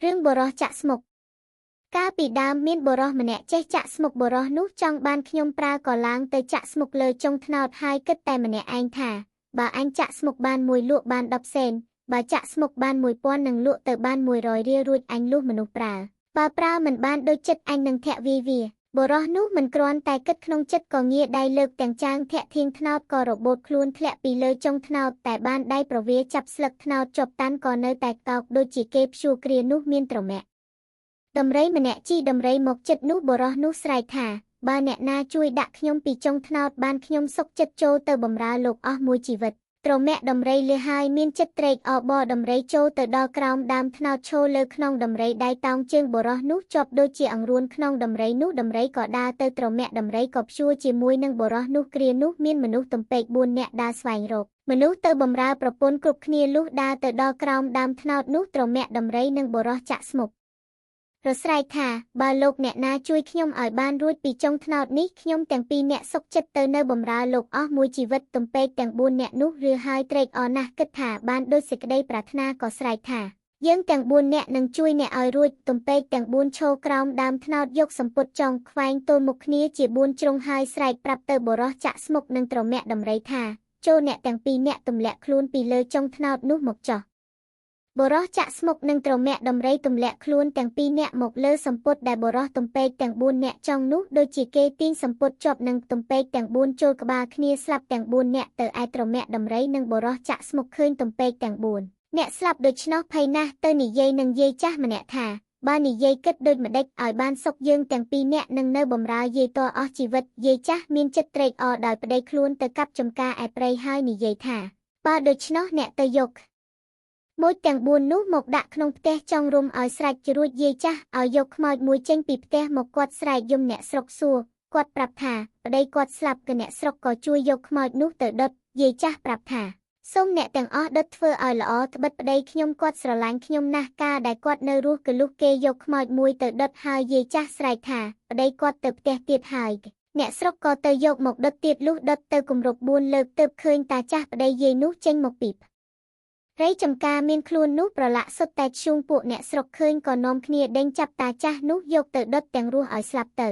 រឿងបរោះចាក់ស្មុកកាលពីដើមមានបរោះម្នាក់ចេះចាក់ស្មុកបរោះនោះចង់បានខ្ញុំប្រើក៏ឡើងទៅចាក់ស្មុកលើចុងថ្នោតហើយគិតតែម្នាក់ឯងថាបើអញចាក់ស្មុកបានមួយលក់បាន10សេនបើចាក់ស្មុកបាន1000នឹងលក់ទៅបាន100រៀលរួចអញលុះមនុស្សប្រើបើប្រើមិនបានដូចចិត្តអញនឹងធាក់វាបរោះនោះមិនគ្រាន់តែគិតក្នុងចិត្តក៏ងាដៃលើកទាំងចាងធាក់ធៀងថ្នោតក៏របូតខ្លួនធ្លាក់ពីលើចុងថ្នោតតែបានដៃប្រវាចាប់ស្លឹកថ្នោតជាប់តាន់ក៏នៅតែកោកដូចជាគេព្យួរគ្រានោះមានត្រមាក់ដំរីម្នាក់ជីដំរីមកចិត្តនោះបរោះនោះស្រែកថាបើអ្នកណាជួយដាក់ខ្ញុំពីចុងថ្នោតបានខ្ញុំសុខចិត្តចូលទៅបម្រើលោកអស់មួយជីវិតត្រមាក់ដំរីលះហើយមានចិត្តត្រេកអរបដំរីចូលទៅដល់ក្រោមដើមថ្នោតឈរលើខ្នងដំរីដៃតោងជើងបរោះនោះជាប់ដូចជាអង្រួនខ្នងដំរីនោះដំរីក៏ដើរទៅត្រមាក់ដំរីក៏ព្យួរជាមួយនឹងបរោះនោះគ្រានោះមានមនុស្សទំពេក4នាក់ដើរស្វែងរកមនុស្សទៅបម្រើប្រពន្ធគ្រប់គ្នាលុះដើរទៅដល់ក្រោមដើមថ្នោតនោះត្រមាក់ដំរីនិងបរោះចាក់ស្មុករស្រែកថាបើលោកអ្នកណាជួយខ្ញុំឲ្យបានរួចពីចុងថ្នោតនេះខ្ញុំទាំងពីរអ្នកសុខចិត្តទៅនៅបម្រើលោកអស់មួយជីវិតទំពេកទាំង4អ្នកនោះរឿហើយត្រេកអរណាស់គិតថាបានដូចសេចក្តីប្រាថ្នាក៏ស្រែកថាយើងទាំង4អ្នកនឹងជួយអ្នកឲ្យរួចទំពេកទាំង4ឈរក្រោមដើមថ្នោតយកសម្ពុតចងខ្វែងទល់មុខគ្នាជា4ជ្រុងហើយស្រែកប្រាប់ទៅបរោះចាក់ស្មុកនិងត្រមាក់ដំរីថាចូលអ្នកទាំងពីរអ្នកទម្លាក់ខ្លួនពីលើចុងថ្នោតនោះមកចុះបរោះចាក់ស្មុកនិងត្រមាក់ដំរីទម្លាក់ខ្លួនទាំងពីរនាក់មកលើសម្ពុតដែលបរោះទំពេកទាំង4នាក់ចង់នោះដូចជាគេទាញសម្ពុតជាប់នឹងទំពេកទាំង4ចូលក្បាលគ្នាស្លាប់ទាំង4នាក់ទៅឯត្រមាក់ដំរីនិងបរោះចាក់ស្មុកឃើញទំពេកទាំង4អ្នកស្លាប់ដូច្នោះភ័យណាស់ទៅនិយាយនឹងយាយចាស់ម្នាក់ថាបើនិយាយគិតដូចម្ដេចឲ្យបានសុខយើងទាំងពីរនាក់នឹងនៅបម្រើយាយតអស់ជីវិតយាយចាស់មានចិត្តត្រេកអរដោយប្តីខ្លួនទៅកាប់ចំការឯព្រៃហើយនិយាយថាបើដូច្នោះអ្នកទៅយកមួយទាំង4នោះមកដាក់ក្នុងផ្ទះចង់រុំឲ្យស្រេចរួចយាយចាស់ឲ្យយកខ្មោចមួយចេញពីផ្ទះមកគាត់ស្រែកយំអ្នកស្រុកសួរគាត់ប្រាប់ថាប្តីគាត់ស្លាប់ក៏អ្នកស្រុកក៏ជួយយកខ្មោចនោះទៅដុតយាយចាស់ប្រាប់ថាសូមអ្នកទាំងអស់ដុតធ្វើឲ្យល្អត្បិតប្តីខ្ញុំគាត់ស្រឡាញ់ខ្ញុំណាស់ការដែលគាត់នៅរស់ក៏លុះគេយកខ្មោចមួយទៅដុតហើយយាយចាស់ស្រែកថាប្តីគាត់ទៅផ្ទះទៀតហើយអ្នកស្រុកក៏ទៅយកមកដុតទៀតលុះដុតទៅគម្រប់4លើកទើបឃើញតាចាស់ប្តីយាយនោះចេញមកពីព្រៃចំការមានខ្លួននោះប្រឡាក់សុទ្ធតែឈូងពួកអ្នកស្រុកឃើញក៏នាំគ្នាដេញចាប់តាចាស់នោះយកទៅដុតទាំងរស់ឲ្យស្លាប់ទៅ